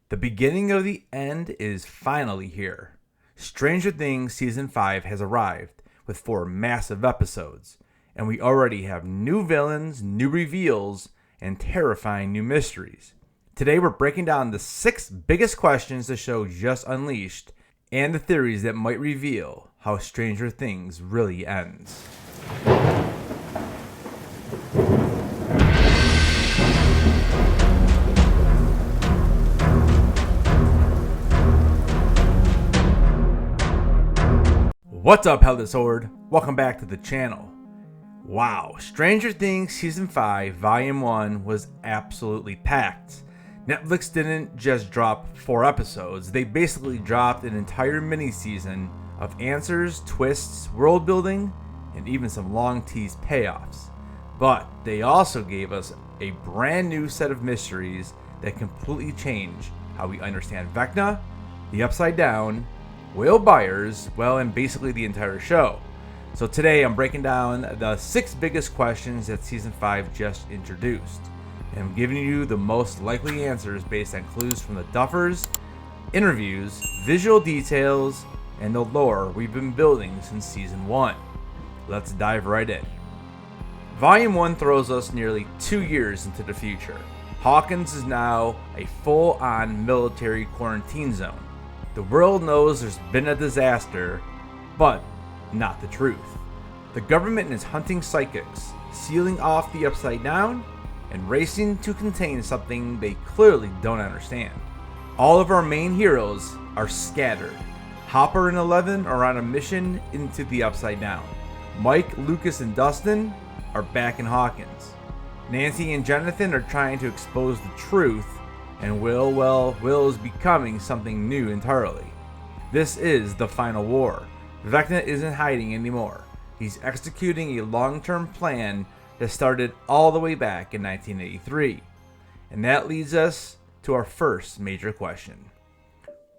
The beginning of the end is finally here. Stranger Things Season 5 has arrived with 4 massive episodes, and we already have new villains, new reveals, and terrifying new mysteries. Today we're breaking down the 6 biggest questions the show just unleashed, and the theories that might reveal how Stranger Things really ends. What's up, Headless Horde? Welcome back to the channel. Wow, Stranger Things Season 5 Volume 1 was absolutely packed. Netflix didn't just drop 4 episodes, they basically dropped an entire mini-season of answers, twists, world building, and even some long-teased payoffs. But they also gave us a brand new set of mysteries that completely change how we understand Vecna, the Upside Down, Byers, and basically the entire show. So today I'm breaking down the 6 biggest questions that Season 5 just introduced. And I'm giving you the most likely answers based on clues from the Duffers, interviews, visual details, and the lore we've been building since Season 1. Let's dive right in. Volume 1 throws us nearly 2 years into the future. Hawkins is now a full-on military quarantine zone. The world knows there's been a disaster, but not the truth. The government is hunting psychics, sealing off the Upside Down, and racing to contain something they clearly don't understand. All of our main heroes are scattered. Hopper and Eleven are on a mission into the Upside Down. Mike, Lucas, and Dustin are back in Hawkins. Nancy and Jonathan are trying to expose the truth, and Will is becoming something new entirely. This is the final war. Vecna isn't hiding anymore. He's executing a long-term plan that started all the way back in 1983. And that leads us to our first major question.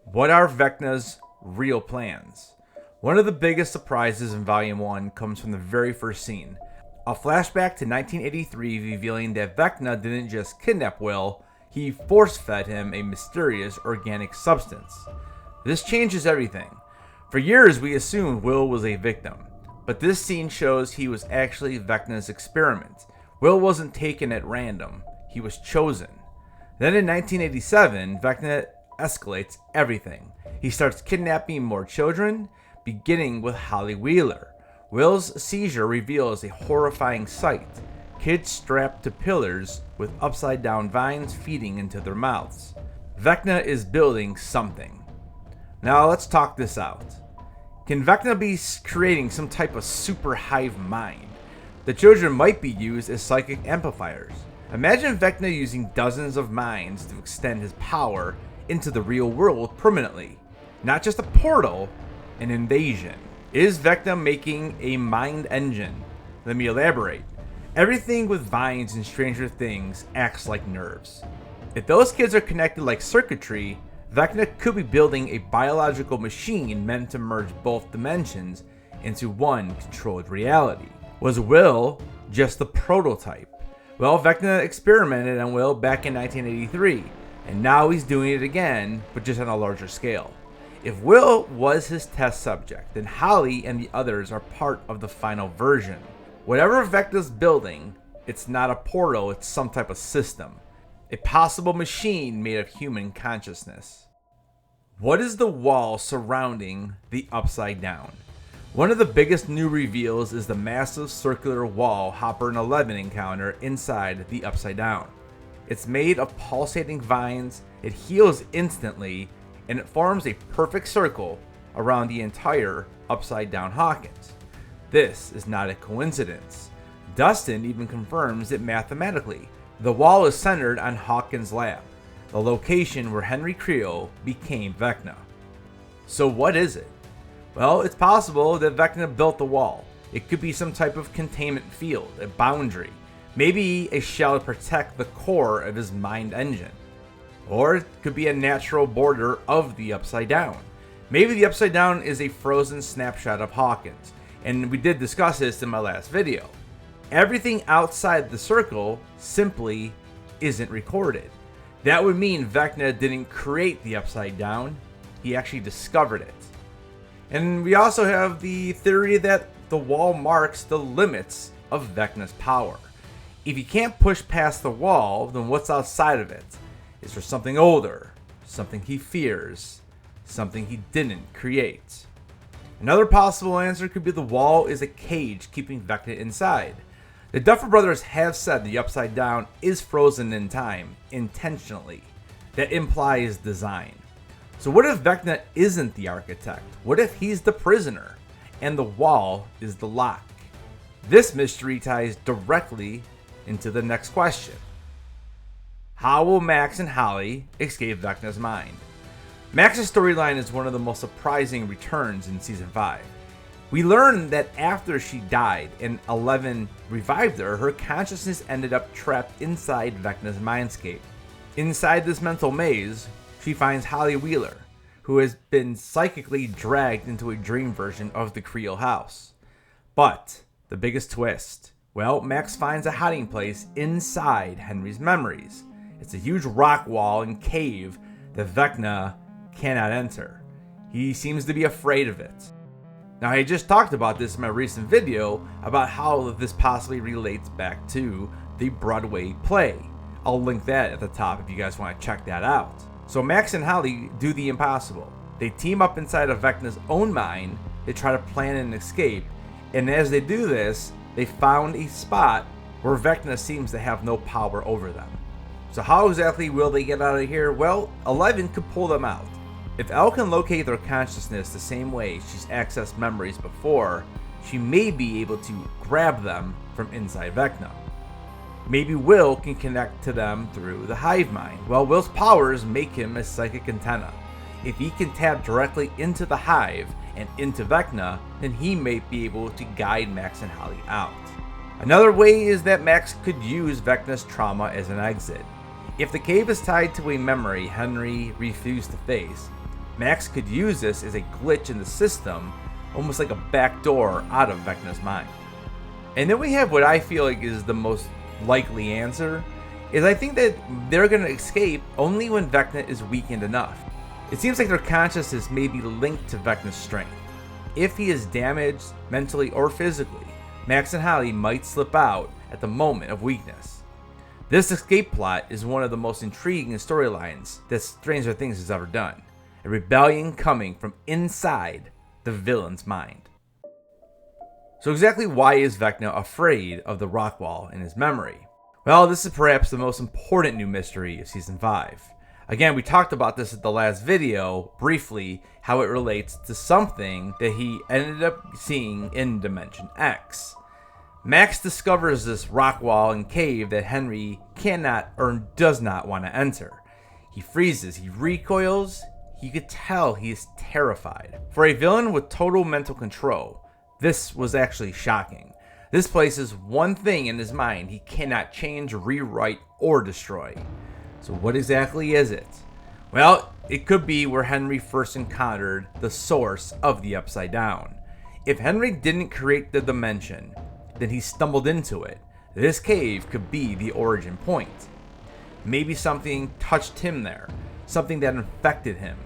What are Vecna's real plans? One of the biggest surprises in Volume 1 comes from the very first scene. A flashback to 1983 revealing that Vecna didn't just kidnap Will, he force-fed him a mysterious organic substance. This changes everything. For years we assumed Will was a victim, but this scene shows he was actually Vecna's experiment. Will wasn't taken at random, he was chosen. Then in 1987, Vecna escalates everything. He starts kidnapping more children, beginning with Holly Wheeler. Will's seizure reveals a horrifying sight. Kids strapped to pillars with upside-down vines feeding into their mouths. Vecna is building something. Now let's talk this out. Can Vecna be creating some type of super hive mind? The children might be used as psychic amplifiers. Imagine Vecna using dozens of minds to extend his power into the real world permanently. Not just a portal, an invasion. Is Vecna making a mind engine? Let me elaborate. Everything with vines in Stranger Things acts like nerves. If those kids are connected like circuitry, Vecna could be building a biological machine meant to merge both dimensions into one controlled reality. Was Will just the prototype? Well, Vecna experimented on Will back in 1983, and now he's doing it again, but just on a larger scale. If Will was his test subject, then Holly and the others are part of the final version. Whatever Vecna's building, it's not a portal, it's some type of system. A possible machine made of human consciousness. What is the wall surrounding the Upside Down? One of the biggest new reveals is the massive circular wall Hopper and Eleven encounter inside the Upside Down. It's made of pulsating vines, it heals instantly, and it forms a perfect circle around the entire Upside Down Hawkins. This is not a coincidence. Dustin even confirms it mathematically. The wall is centered on Hawkins' lab, the location where Henry Creel became Vecna. So what is it? Well, it's possible that Vecna built the wall. It could be some type of containment field, a boundary, maybe a shell to protect the core of his mind engine. Or it could be a natural border of the Upside Down. Maybe the Upside Down is a frozen snapshot of Hawkins, and we did discuss this in my last video. Everything outside the circle simply isn't recorded. That would mean Vecna didn't create the Upside Down, he actually discovered it. And we also have the theory that the wall marks the limits of Vecna's power. If you can't push past the wall, then what's outside of it? Is there something older, something he fears, something he didn't create? Another possible answer could be the wall is a cage keeping Vecna inside. The Duffer Brothers have said the Upside Down is frozen in time, intentionally. That implies design. So what if Vecna isn't the architect? What if he's the prisoner, and the wall is the lock? This mystery ties directly into the next question. How will Max and Holly escape Vecna's mind? Max's storyline is one of the most surprising returns in Season 5. We learn that after she died and 11 revived her, her consciousness ended up trapped inside Vecna's mindscape. Inside this mental maze, she finds Holly Wheeler, who has been psychically dragged into a dream version of the Creel house. But the biggest twist, well, Max finds a hiding place inside Henry's memories. It's a huge rock wall and cave that Vecna cannot enter. He seems to be afraid of it. Now, I just talked about this in my recent video about how this possibly relates back to the Broadway play. I'll link that at the top if you guys want to check that out. So Max and Holly do the impossible. They team up inside of Vecna's own mind, they try to plan an escape, and as they do this, they found a spot where Vecna seems to have no power over them. So how exactly will they get out of here? Well, 11 could pull them out. If Elle can locate their consciousness the same way she's accessed memories before, she may be able to grab them from inside Vecna. Maybe Will can connect to them through the hive mind. Well, Will's powers make him a psychic antenna. If he can tap directly into the hive and into Vecna, then he may be able to guide Max and Holly out. Another way is that Max could use Vecna's trauma as an exit. If the cave is tied to a memory Henry refused to face, Max could use this as a glitch in the system, almost like a backdoor out of Vecna's mind. And then we have what I feel like is the most likely answer, is I think that they're going to escape only when Vecna is weakened enough. It seems like their consciousness may be linked to Vecna's strength. If he is damaged mentally or physically, Max and Holly might slip out at the moment of weakness. This escape plot is one of the most intriguing storylines that Stranger Things has ever done. A rebellion coming from inside the villain's mind. So exactly why is Vecna afraid of the rock wall in his memory? Well, this is perhaps the most important new mystery of Season 5. Again, we talked about this at the last video, briefly, how it relates to something that he ended up seeing in Dimension X. Max discovers this rock wall and cave that Henry cannot or does not want to enter. He freezes, he recoils. You could tell he is terrified. For a villain with total mental control, this was actually shocking. This places one thing in his mind he cannot change, rewrite, or destroy. So what exactly is it? Well, it could be where Henry first encountered the source of the Upside Down. If Henry didn't create the dimension, then he stumbled into it. This cave could be the origin point. Maybe something touched him there, something that infected him.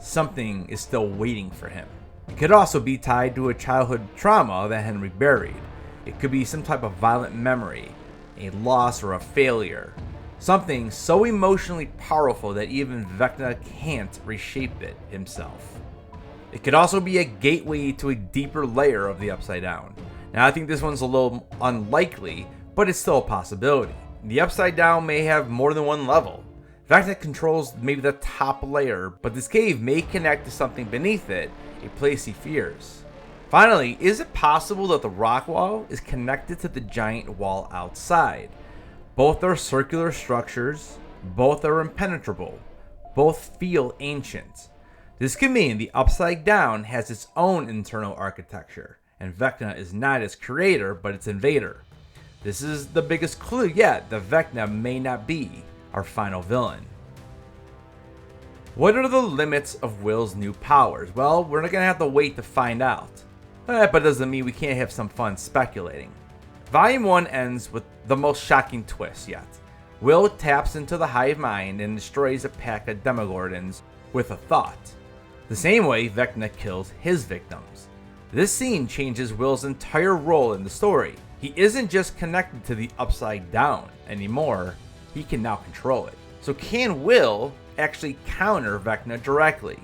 Something is still waiting for him. It could also be tied to a childhood trauma that Henry buried. It could be some type of violent memory, a loss or a failure. Something so emotionally powerful that even Vecna can't reshape it himself. It could also be a gateway to a deeper layer of the Upside Down. Now I think this one's a little unlikely, but it's still a possibility. The Upside Down may have more than one level. Vecna controls maybe the top layer, but this cave may connect to something beneath it, a place he fears. Finally, is it possible that the rock wall is connected to the giant wall outside? Both are circular structures, both are impenetrable, both feel ancient. This could mean the Upside Down has its own internal architecture, and Vecna is not its creator, but its invader. This is the biggest clue yet that Vecna may not be our final villain. What are the limits of Will's new powers? Well, we're not going to have to wait to find out. But it doesn't mean we can't have some fun speculating. Volume 1 ends with the most shocking twist yet. Will taps into the hive mind and destroys a pack of Demogorgons with a thought, the same way Vecna kills his victims. This scene changes Will's entire role in the story. He isn't just connected to the Upside Down anymore, he can now control it. So can Will actually counter Vecna directly?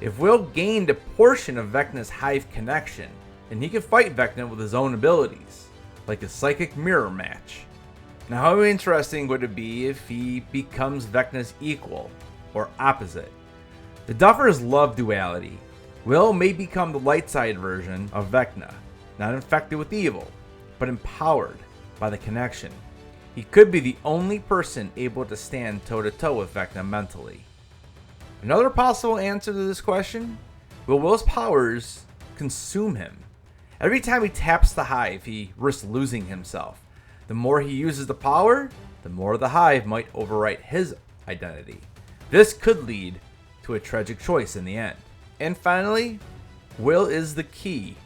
If Will gained a portion of Vecna's hive connection, then he could fight Vecna with his own abilities, like a psychic mirror match. Now, how interesting would it be if he becomes Vecna's equal or opposite? The Duffers love duality. Will may become the light side version of Vecna, not infected with evil, but empowered by the connection. He could be the only person able to stand toe-to-toe with Vecna mentally. Another possible answer to this question: will Will's powers consume him? Every time he taps the hive, he risks losing himself. The more he uses the power, the more the hive might overwrite his identity. This could lead to a tragic choice in the end. And finally, Will is the key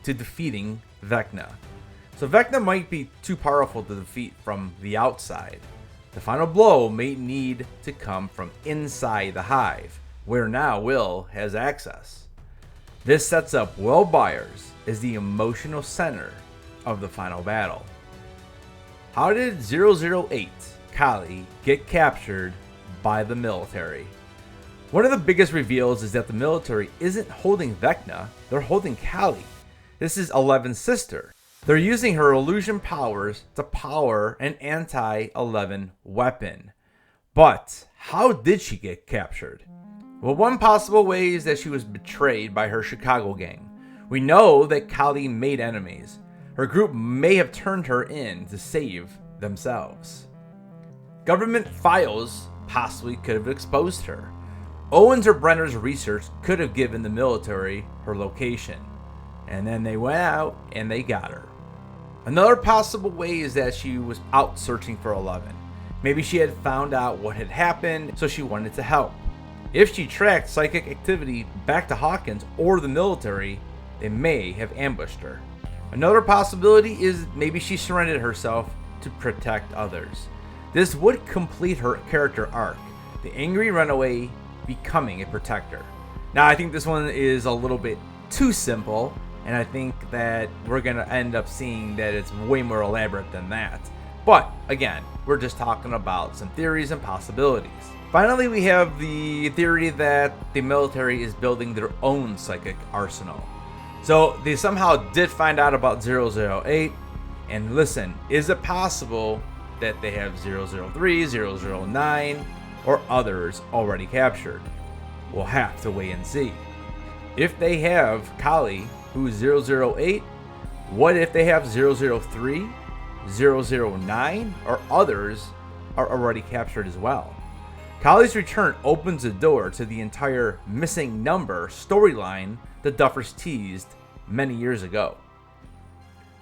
to defeating Vecna. So Vecna might be too powerful to defeat from the outside. The final blow may need to come from inside the hive, where now Will has access. This sets up Will Byers as the emotional center of the final battle. How did 008 Kali get captured by the military? One of the biggest reveals is that the military isn't holding Vecna, they're holding Kali. This is 11's sister. They're using her illusion powers to power an anti-11 weapon. But how did she get captured? Well, one possible way is that she was betrayed by her Chicago gang. We know that Kali made enemies. Her group may have turned her in to save themselves. Government files possibly could have exposed her. Owens or Brenner's research could have given the military her location. And then they went out and they got her. Another possible way is that she was out searching for 11. Maybe she had found out what had happened, so she wanted to help. If she tracked psychic activity back to Hawkins or the military, they may have ambushed her. Another possibility is maybe she surrendered herself to protect others. This would complete her character arc, the angry runaway becoming a protector. Now, I think this one is a little bit too simple, and I think that we're going to end up seeing that it's way more elaborate than that. But again, we're just talking about some theories and possibilities. Finally, we have the theory that the military is building their own psychic arsenal. So they somehow did find out about 008, and listen, is it possible that they have 003, 009, or others already captured? We'll have to wait and see. If they have Kali, who's 008, what if they have 003, 009, or others are already captured as well? Kali's return opens the door to the entire missing number storyline the Duffers teased many years ago.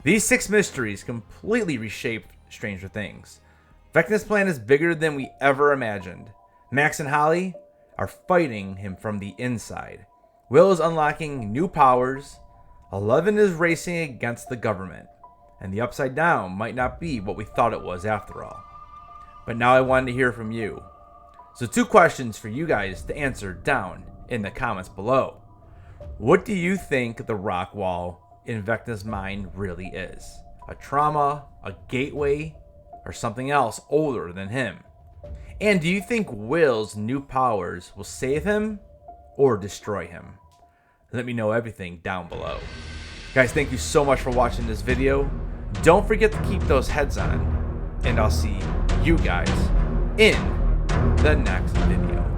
These 6 mysteries completely reshaped Stranger Things. Vecna's plan is bigger than we ever imagined. Max and Holly are fighting him from the inside. Will is unlocking new powers. 11 is racing against the government. And the Upside Down might not be what we thought it was after all. But now I wanted to hear from you. So 2 questions for you guys to answer down in the comments below. What do you think the rock wall in Vecna's mind really is? A trauma, a gateway, or something else older than him? And do you think Will's new powers will save him or destroy him? Let me know everything down below. Guys, thank you so much for watching this video. Don't forget to keep those heads on, and I'll see you guys in the next video.